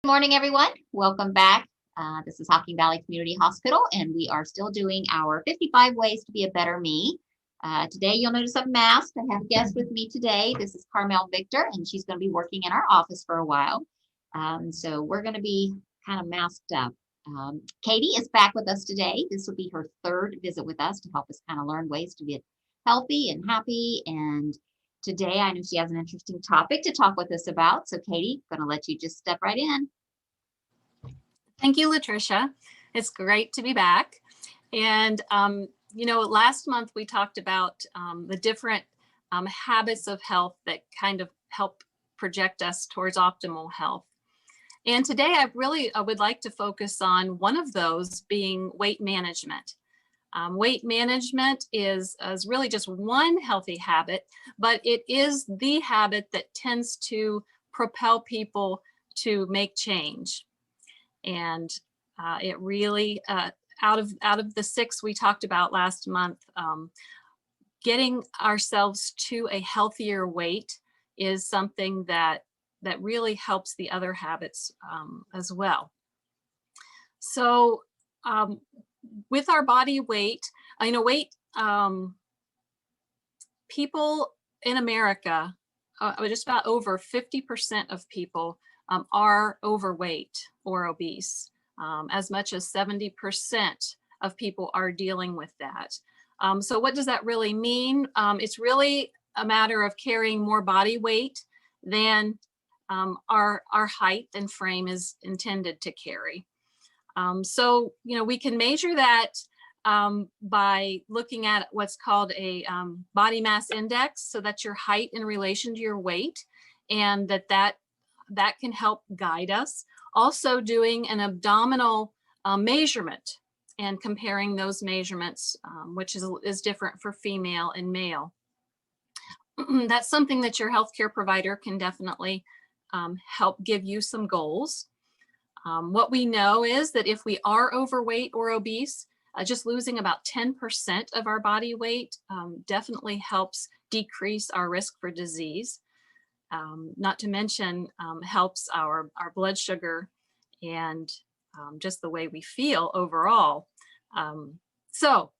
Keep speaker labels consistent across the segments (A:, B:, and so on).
A: Good morning, everyone. Welcome back. This is Hocking Valley Community Hospital, and we are still doing our 55 Ways to Be a Better Me. Today, you'll notice I'm masked. I have a guest with me today. This is Carmel Victor, and she's going to be working in our office for a while. So we're going to be kind of masked up. Katy is back with us today. This will be her third visit with us to help us kind of learn ways to get healthy and happy. And today, I know she has an interesting topic to talk with us about. So, Katy, I'm going to let you just step right in.
B: Thank you, Latricia. It's great to be back. And, last month we talked about the different habits of health that kind of help project us towards optimal health. And today I would like to focus on one of those being weight management. Weight management is really just one healthy habit, but it is the habit that tends to propel people to make change. And it really, out of the 6 we talked about last month, getting ourselves to a healthier weight is something that really helps the other habits as well. So with our body weight, people in America, just about over 50% of people are overweight or obese. As much as 70% of people are dealing with that. So what does that really mean? It's really a matter of carrying more body weight than our height and frame is intended to carry. So, we can measure that by looking at what's called a body mass index. So that's your height in relation to your weight, and that can help guide us. Also doing an abdominal measurement and comparing those measurements, which is different for female and male. That's something that your healthcare provider can definitely help give you some goals. What we know is that if we are overweight or obese, just losing about 10% of our body weight definitely helps decrease our risk for disease. Not to mention helps our blood sugar and just the way we feel overall. So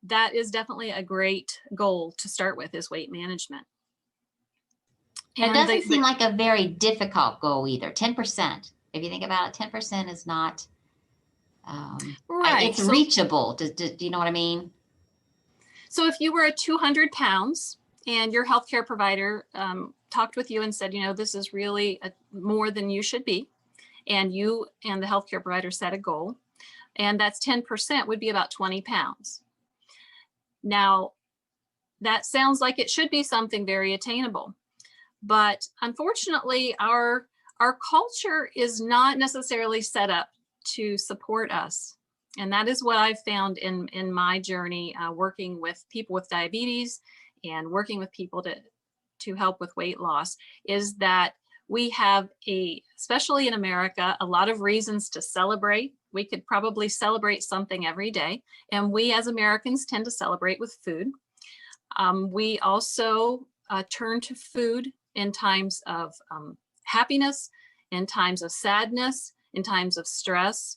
B: that is definitely a great goal to start with, is weight management.
A: It doesn't seem like a very difficult goal either. 10%. If you think about it, 10% is not, right. It's reachable. Do you know what I mean?
B: So if you were at 200 pounds and your healthcare provider talked with you and said, this is really more than you should be, and you and the healthcare provider set a goal, and that's 10% would be about 20 pounds. Now, that sounds like it should be something very attainable, but unfortunately, our culture is not necessarily set up to support us. And that is what I've found in my journey working with people with diabetes and working with people to help with weight loss, is that we have, especially in America, a lot of reasons to celebrate. We could probably celebrate something every day. And we as Americans tend to celebrate with food. We also turn to food in times of happiness, in times of sadness, in times of stress.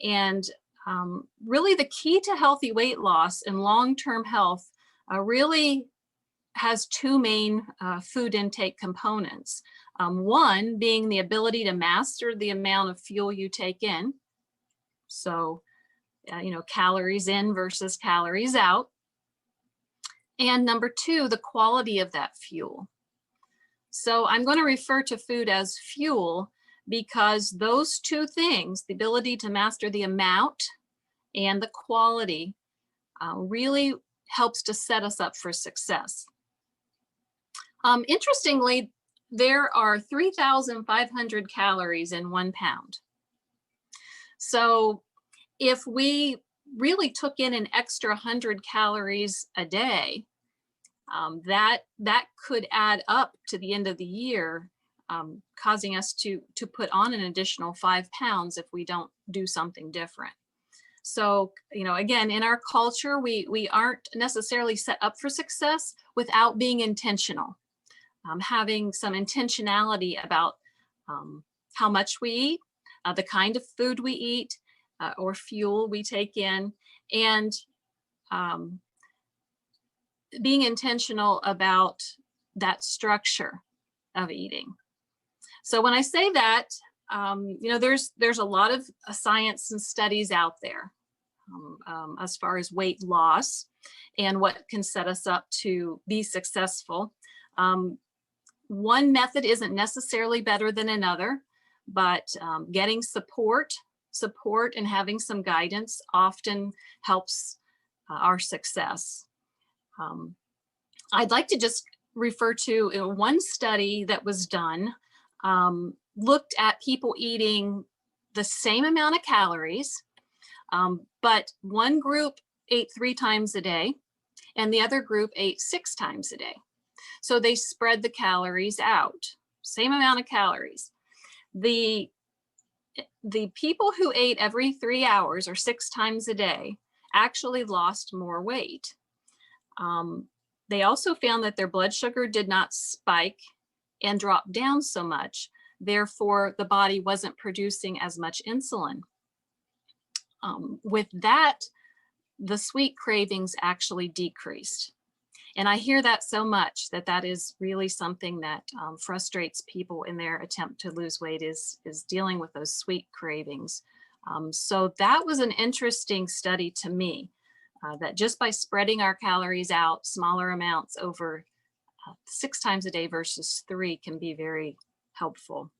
B: And really the key to healthy weight loss and long-term health really has 2 main food intake components. One being the ability to master the amount of fuel you take in. So, calories in versus calories out. And number 2, the quality of that fuel. So I'm going to refer to food as fuel because those 2 things, the ability to master the amount and the quality, really helps to set us up for success. Interestingly, there are 3,500 calories in 1 pound. So if we really took in an extra 100 calories a day, that could add up to the end of the year, causing us to put on an additional 5 pounds if we don't do something different. So, again, in our culture, we aren't necessarily set up for success without being intentional. Having some intentionality about how much we eat, the kind of food we eat, or fuel we take in, and being intentional about that structure of eating. So when I say that, there's a lot of science and studies out there as far as weight loss and what can set us up to be successful. One method isn't necessarily better than another, but getting support and having some guidance often helps our success. I'd like to just refer to one study that was done, looked at people eating the same amount of calories, but one group ate 3 times a day and the other group ate 6 times a day. So they spread the calories out, same amount of calories. The people who ate every 3 hours or 6 times a day actually lost more weight. They also found that their blood sugar did not spike and drop down so much. Therefore, the body wasn't producing as much insulin. With that, the sweet cravings actually decreased. And I hear that so much that is really something that frustrates people in their attempt to lose weight is dealing with those sweet cravings. So that was an interesting study to me, that just by spreading our calories out, smaller amounts over 6 times a day versus 3 can be very helpful.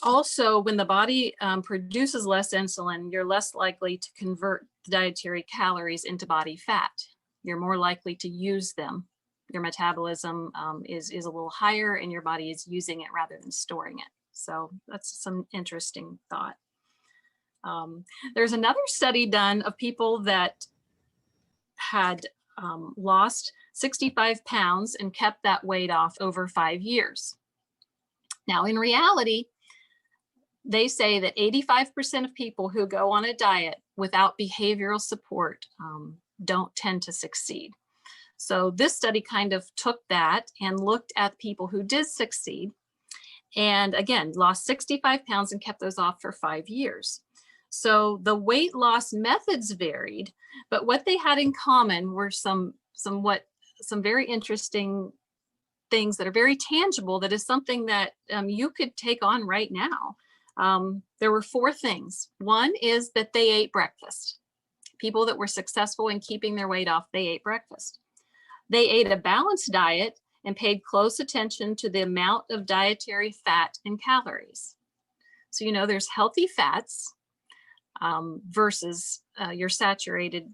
B: Also, when the body produces less insulin, you're less likely to convert the dietary calories into body fat. You're more likely to use them. Your metabolism is a little higher and your body is using it rather than storing it. So that's some interesting thought. There's another study done of people that had lost 65 pounds and kept that weight off over 5 years. Now, in reality, they say that 85% of people who go on a diet without behavioral support don't tend to succeed. So this study kind of took that and looked at people who did succeed and again, lost 65 pounds and kept those off for 5 years. So the weight loss methods varied, but what they had in common were some very interesting things that are very tangible. That is something that you could take on right now. There were 4 things. One is that they ate breakfast. People that were successful in keeping their weight off, they ate breakfast. They ate a balanced diet and paid close attention to the amount of dietary fat and calories. So, there's healthy fats versus your saturated,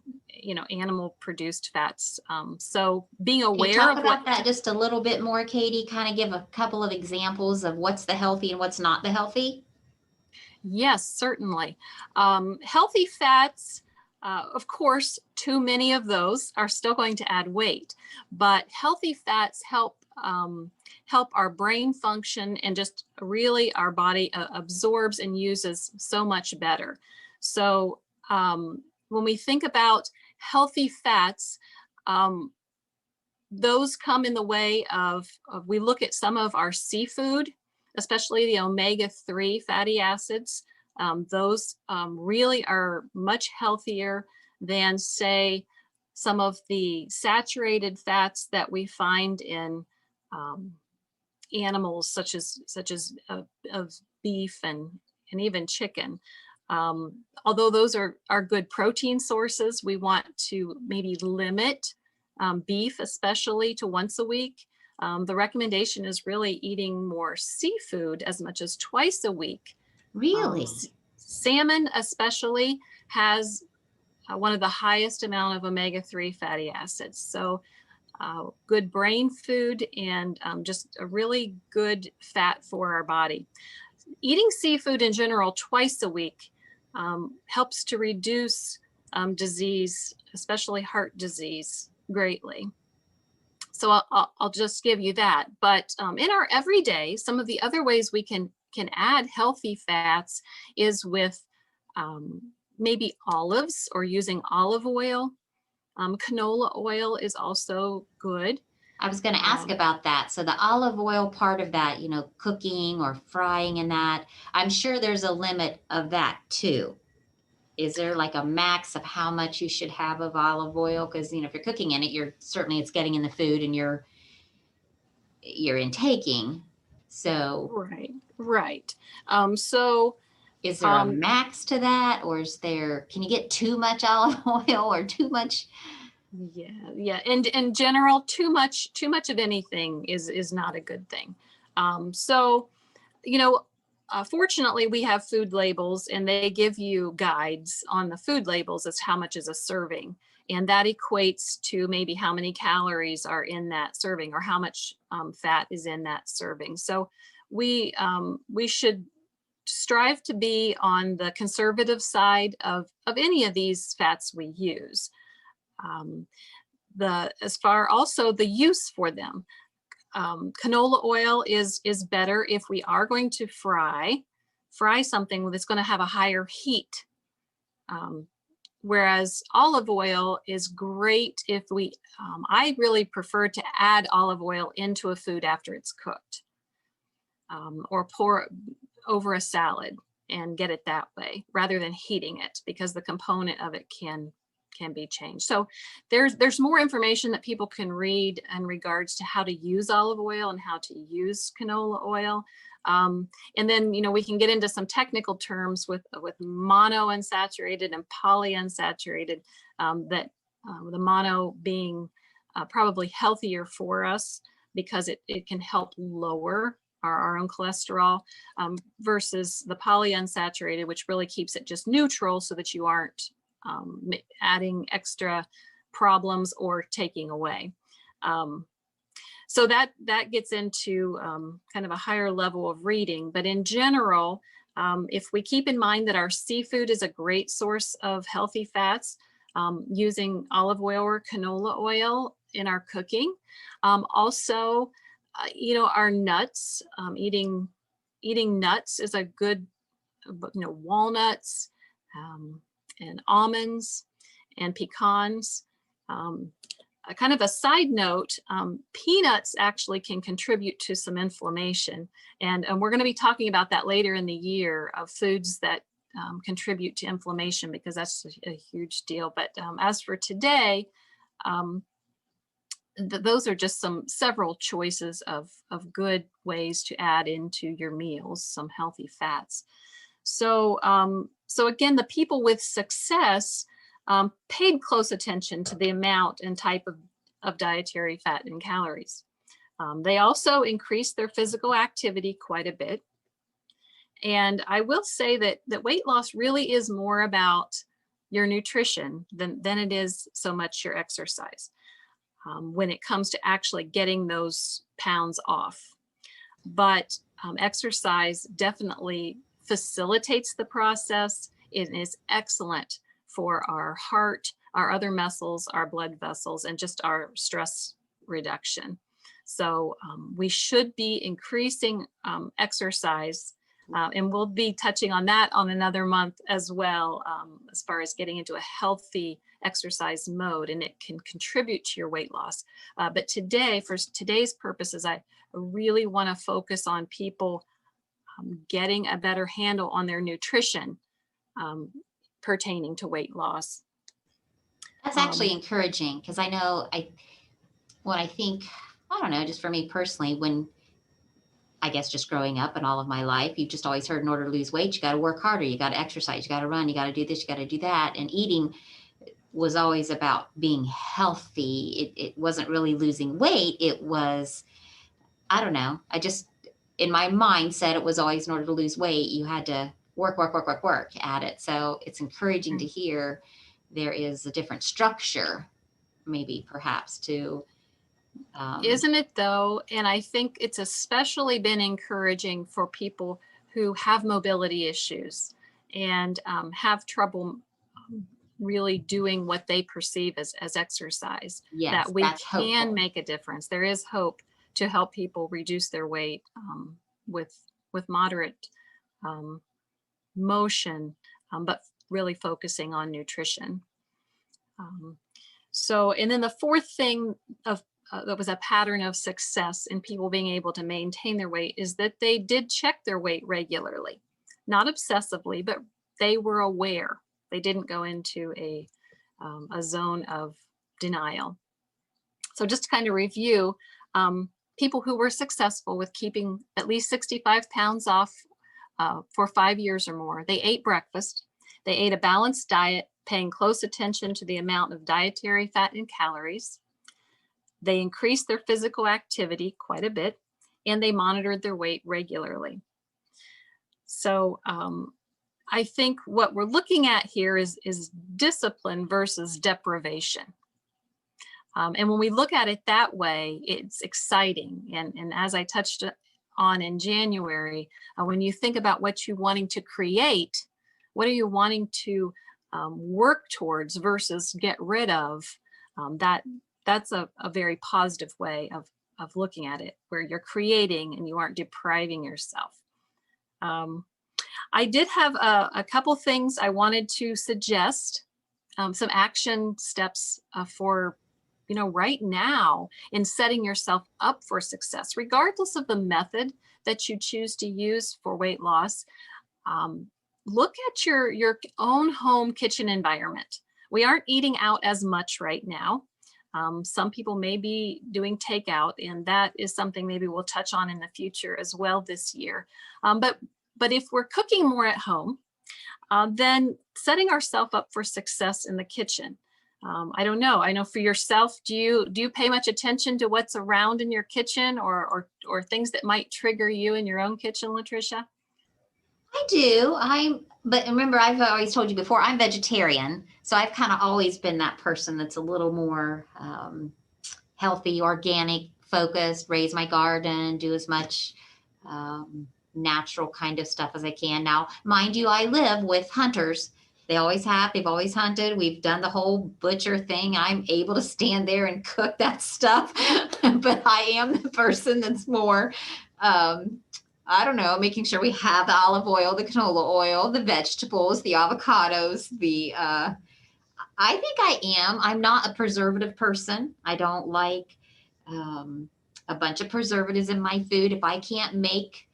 B: animal produced fats. So being aware
A: Talk
B: of
A: about that just a little bit more, Katie. Kind of give a couple of examples of what's the healthy and what's not the healthy.
B: Yes, certainly. Healthy fats, of course, too many of those are still going to add weight, but healthy fats help our brain function and just really our body absorbs and uses so much better. So when we think about healthy fats, those come in the way of we look at some of our seafood, especially the omega-3 fatty acids. Those really are much healthier than, say, some of the saturated fats that we find in animals such as of beef and even chicken. Although those are good protein sources, we want to maybe limit beef, especially to once a week. The recommendation is really eating more seafood as much as twice a week.
A: Really?
B: Salmon especially has one of the highest amount of omega-3 fatty acids. So good brain food and just a really good fat for our body. Eating seafood in general twice a week helps to reduce disease, especially heart disease, greatly. So I'll just give you that. But in our everyday, some of the other ways we can add healthy fats is with maybe olives or using olive oil. Canola oil is also good.
A: I was going to ask
B: Um,
A: about that. So the olive oil part of that, cooking or frying and that, I'm sure there's a limit of that too. Is there like a max of how much you should have of olive oil? Because, if you're cooking in it, it's getting in the food and you're intaking. So
B: right, right. So
A: is there a
B: um,
A: max to that, or can you get too much olive oil or too much?
B: yeah, yeah. And in general, too much of anything is not a good thing. So you know, fortunately, we have food labels and they give you guides on the food labels as how much is a serving. And that equates to maybe how many calories are in that serving or how much fat is in that serving. So we should strive to be on the conservative side of any of these fats we use. Um, as far also the use for them, canola oil is better if we are going to fry something that's going to have a higher heat. Um, Whereas olive oil is great if I really prefer to add olive oil into a food after it's cooked, or pour over a salad and get it that way rather than heating it, because the component of it can be changed. So there's more information that people can read in regards to how to use olive oil and how to use canola oil. And then we can get into some technical terms with monounsaturated and polyunsaturated. That the mono being probably healthier for us because it can help lower our own cholesterol, versus the polyunsaturated, which really keeps it just neutral so that you aren't adding extra problems or taking away. So that gets into kind of a higher level of reading. But in general, if we keep in mind that our seafood is a great source of healthy fats, using olive oil or canola oil in our cooking. Also, our nuts, eating nuts is a good, walnuts, and almonds and pecans. A kind of a side note, peanuts actually can contribute to some inflammation. And we're going to be talking about that later in the year, of foods that contribute to inflammation, because that's a huge deal. But as for today, those are just several choices of good ways to add into your meals, some healthy fats. So again, the people with success paid close attention to the amount and type of dietary fat and calories. They also increased their physical activity quite a bit. And I will say that weight loss really is more about your nutrition than it is so much your exercise, when it comes to actually getting those pounds off. But exercise definitely facilitates the process. It is excellent for our heart, our other muscles, our blood vessels, and just our stress reduction. So we should be increasing exercise, and we'll be touching on that on another month as well, as far as getting into a healthy exercise mode, and it can contribute to your weight loss. But today, for today's purposes, I really want to focus on people getting a better handle on their nutrition pertaining to weight loss.
A: That's actually encouraging, because I know I think, I don't know, just for me personally, when I guess just growing up and all of my life, you've just always heard, in order to lose weight, you got to work harder, you got to exercise, you got to run, you got to do this, you got to do that. And eating was always about being healthy. It wasn't really losing weight. It was, I don't know. I just, in my mind, said it was always, in order to lose weight, you had to work at it. So it's encouraging to hear there is a different structure, maybe perhaps to.
B: Isn't it though? And I think it's especially been encouraging for people who have mobility issues and have trouble really doing what they perceive as exercise,
A: Yes,
B: that we
A: that's
B: can
A: hopeful.
B: make a difference. There is hope to help people reduce their weight with moderate motion, but really focusing on nutrition. And then the fourth thing of that was a pattern of success in people being able to maintain their weight is that they did check their weight regularly, not obsessively, but they were aware. They didn't go into a zone of denial. So just to kind of review, people who were successful with keeping at least 65 pounds off for 5 years or more, they ate breakfast, they ate a balanced diet, paying close attention to the amount of dietary fat and calories. They increased their physical activity quite a bit, and they monitored their weight regularly. So I think what we're looking at here is discipline versus deprivation. And when we look at it that way, it's exciting. And as I touched on in January, when you think about what you're wanting to create, what are you wanting to work towards versus get rid of, that's a very positive way of looking at it, where you're creating and you aren't depriving yourself. I did have a couple things I wanted to suggest, some action steps for right now in setting yourself up for success, regardless of the method that you choose to use for weight loss. Look at your own home kitchen environment. We aren't eating out as much right now. Some people may be doing takeout, and that is something maybe we'll touch on in the future as well this year. But if we're cooking more at home, then setting ourselves up for success in the kitchen. I don't know. I know for yourself, do you pay much attention to what's around in your kitchen or things that might trigger you in your own kitchen, Latricia?
A: I do. But remember, I've always told you before, I'm vegetarian. So I've kind of always been that person that's a little more healthy, organic focused, raise my garden, do as much natural kind of stuff as I can. Now, mind you, I live with hunters. They always have. They've always hunted. We've done the whole butcher thing. I'm able to stand there and cook that stuff. But I am the person that's more, I don't know, making sure we have the olive oil, the canola oil, the vegetables, the avocados, I think I am. I'm not a preservative person. I don't like a bunch of preservatives in my food. If I can't make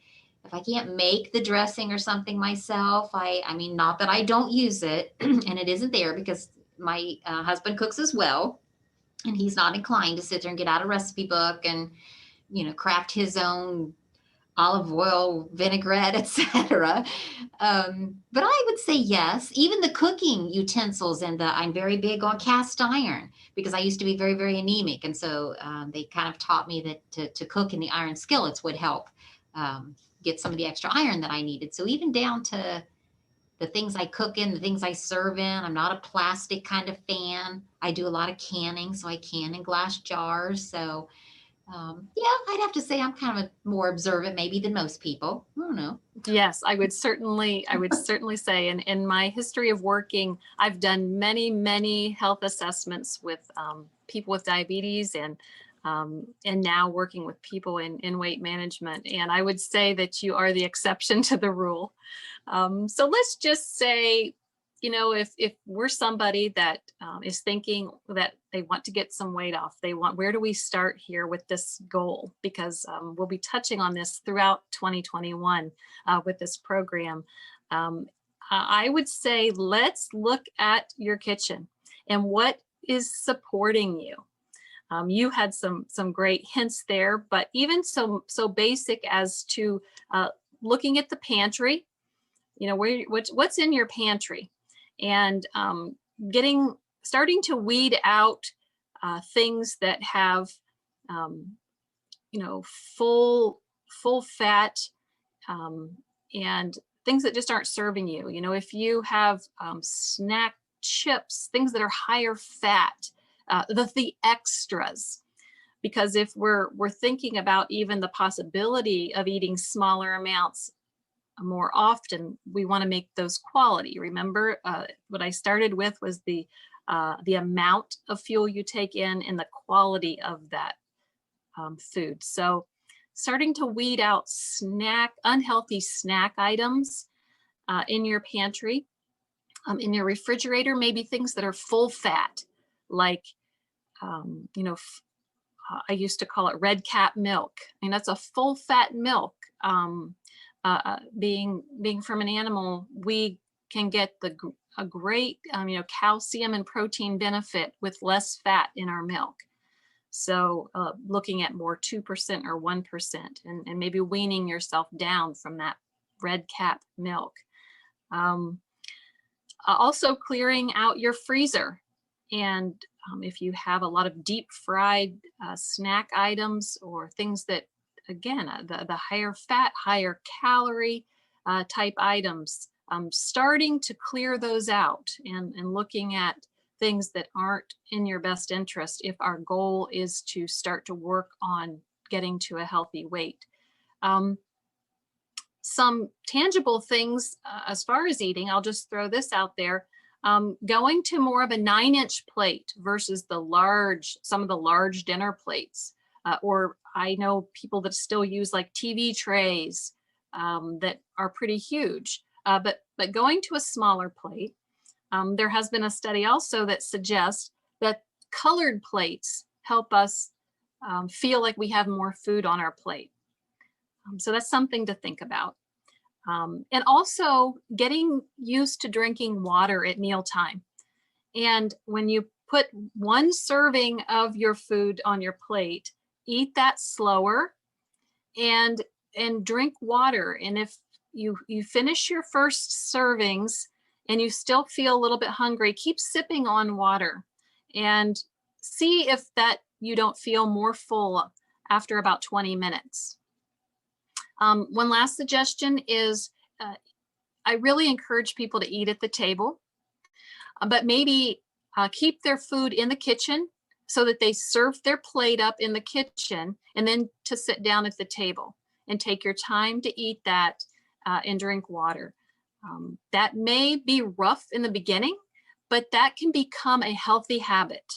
A: the dressing or something myself, I mean, not that I don't use it, and it isn't there because my husband cooks as well, and he's not inclined to sit there and get out a recipe book and, craft his own olive oil, vinaigrette, etc. But I would say yes. Even the cooking utensils I'm very big on cast iron because I used to be very, very anemic. And so they kind of taught me that to cook in the iron skillets would help get some of the extra iron that I needed. So even down to the things I cook in, the things I serve in, I'm not a plastic kind of fan. I do a lot of canning, so I can in glass jars. So yeah, I'd have to say I'm kind of a more observant maybe than most people. I don't know.
B: Yes, I would certainly say, in my history of working, I've done many health assessments with people with diabetes and now working with people in weight management. And I would say that you are the exception to the rule. So let's just say, if we're somebody that is thinking that they want to get some weight off, where do we start here with this goal? Because we'll be touching on this throughout 2021 with this program. I would say, let's look at your kitchen and what is supporting you. You had some great hints there, but even so basic as to looking at the pantry, what's in your pantry, and starting to weed out things that have full fat and things that just aren't serving you. If you have snack chips, things that are higher fat, the extras, because if we're thinking about even the possibility of eating smaller amounts more often, we want to make those quality. Remember, what I started with was the amount of fuel you take in and the quality of that food. So starting to weed out unhealthy snack items in your pantry, in your refrigerator, maybe things that are full fat, like I used to call it red cap milk. And that's a full fat milk. Being from an animal, we can get a great calcium and protein benefit with less fat in our milk. So looking at more 2% or 1%, and maybe weaning yourself down from that red cap milk. Also clearing out your freezer. And if you have a lot of deep fried snack items or things that, again, the higher fat, higher calorie type items, starting to clear those out and looking at things that aren't in your best interest if our goal is to start to work on getting to a healthy weight. Some tangible things as far as eating, I'll just throw this out there. Going to more of a 9-inch plate versus some of the large dinner plates. Or I know people that still use like TV trays that are pretty huge. But going to a smaller plate, there has been a study also that suggests that colored plates help us feel like we have more food on our plate. So that's something to think about. And also getting used to drinking water at mealtime. And when you put one serving of your food on your plate, eat that slower and drink water. And if you finish your first servings and you still feel a little bit hungry, keep sipping on water and see if that you don't feel more full after about 20 minutes. One last suggestion is I really encourage people to eat at the table, but maybe keep their food in the kitchen so that they serve their plate up in the kitchen and then to sit down at the table and take your time to eat that and drink water. That may be rough in the beginning, but that can become a healthy habit.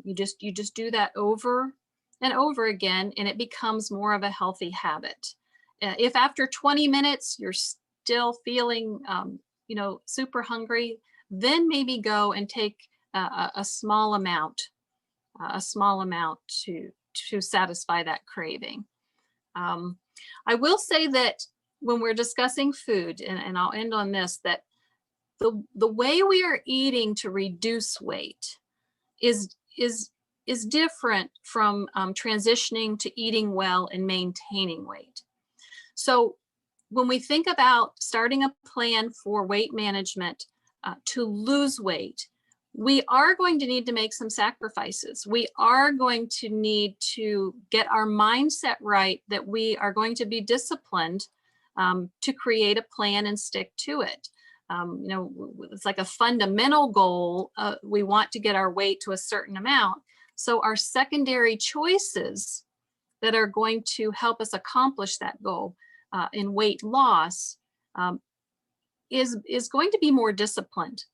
B: You just do that over and over again, and it becomes more of a healthy habit. If after 20 minutes you're still feeling, super hungry, then maybe go and take a small amount to satisfy that craving. I will say that when we're discussing food, and I'll end on this, that the way we are eating to reduce weight is different from transitioning to eating well and maintaining weight. So when we think about starting a plan for weight management to lose weight, we are going to need to make some sacrifices. We are going to need to get our mindset right that we are going to be disciplined to create a plan and stick to it. It's like a fundamental goal. We want to get our weight to a certain amount. So our secondary choices that are going to help us accomplish that goal in weight loss is going to be more disciplined.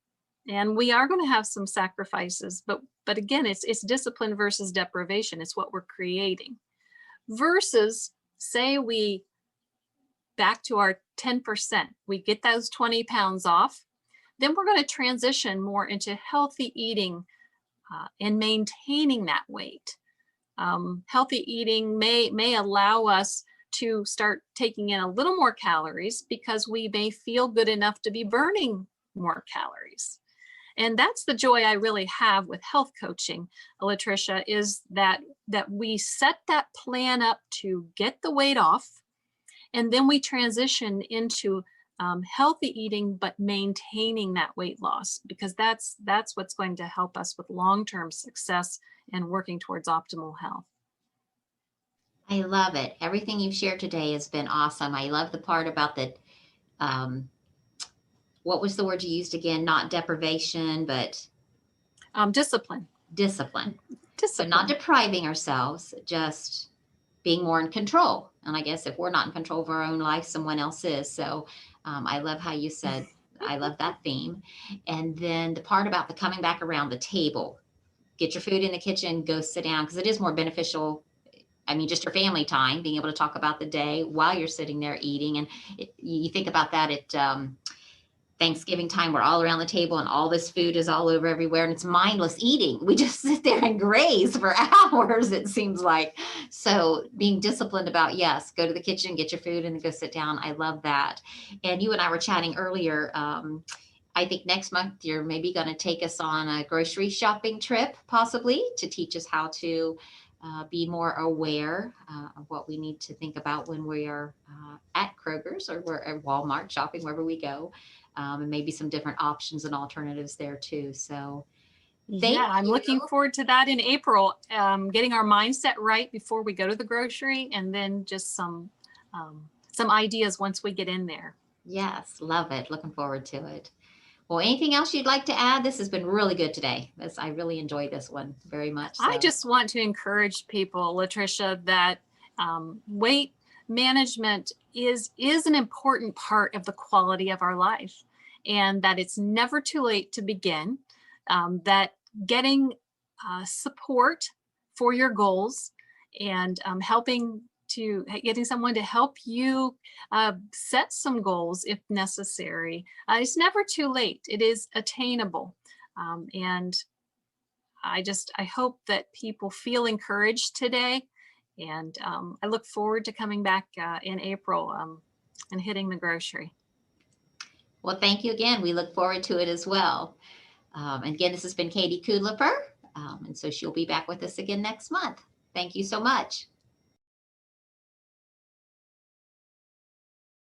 B: And we are going to have some sacrifices, but again, it's discipline versus deprivation. It's what we're creating. Versus, say we back to our 10%, we get those 20 pounds off, then we're going to transition more into healthy eating and maintaining that weight. Healthy eating may allow us to start taking in a little more calories because we may feel good enough to be burning more calories. And that's the joy I really have with health coaching, Latricia, is that we set that plan up to get the weight off, and then we transition into healthy eating, but maintaining that weight loss, because that's what's going to help us with long-term success and working towards optimal health.
A: I love it. Everything you've shared today has been awesome. I love the part about that. What was the word you used again? Not deprivation, but
B: discipline.
A: Discipline. So not depriving ourselves, just being more in control. And I guess if we're not in control of our own life, someone else is. So I love how you said, I love that theme. And then the part about the coming back around the table, get your food in the kitchen, go sit down, because it is more beneficial. I mean, just your family time, being able to talk about the day while you're sitting there eating. And you think about that Thanksgiving time, we're all around the table and all this food is all over everywhere and it's mindless eating. We just sit there and graze for hours, it seems like. So being disciplined about, yes, go to the kitchen, get your food and then go sit down. I love that. And you and I were chatting earlier. I think next month you're maybe going to take us on a grocery shopping trip, possibly to teach us how to be more aware of what we need to think about when we are at Kroger's or we're at Walmart shopping, wherever we go, and maybe some different options and alternatives there too. So thank
B: Yeah, I'm
A: you.
B: looking forward to that in April, getting our mindset right before we go to the grocery, and then just some ideas once we get in there.
A: Yes, love it. Looking forward to it. Well, anything else you'd like to add? This has been really good today. I really enjoyed this one very much.
B: I
A: So
B: just want to encourage people, Latricia, that weight management is an important part of the quality of our life, and that it's never too late to begin. That getting support for your goals and getting someone to help you set some goals if necessary. It's never too late. It is attainable, and I hope that people feel encouraged today, and I look forward to coming back in April and hitting the grocery.
A: well, thank you again. We look forward to it as well. And again, this has been Katy Kudlapur. And so she'll be back with us again next month. Thank you so much.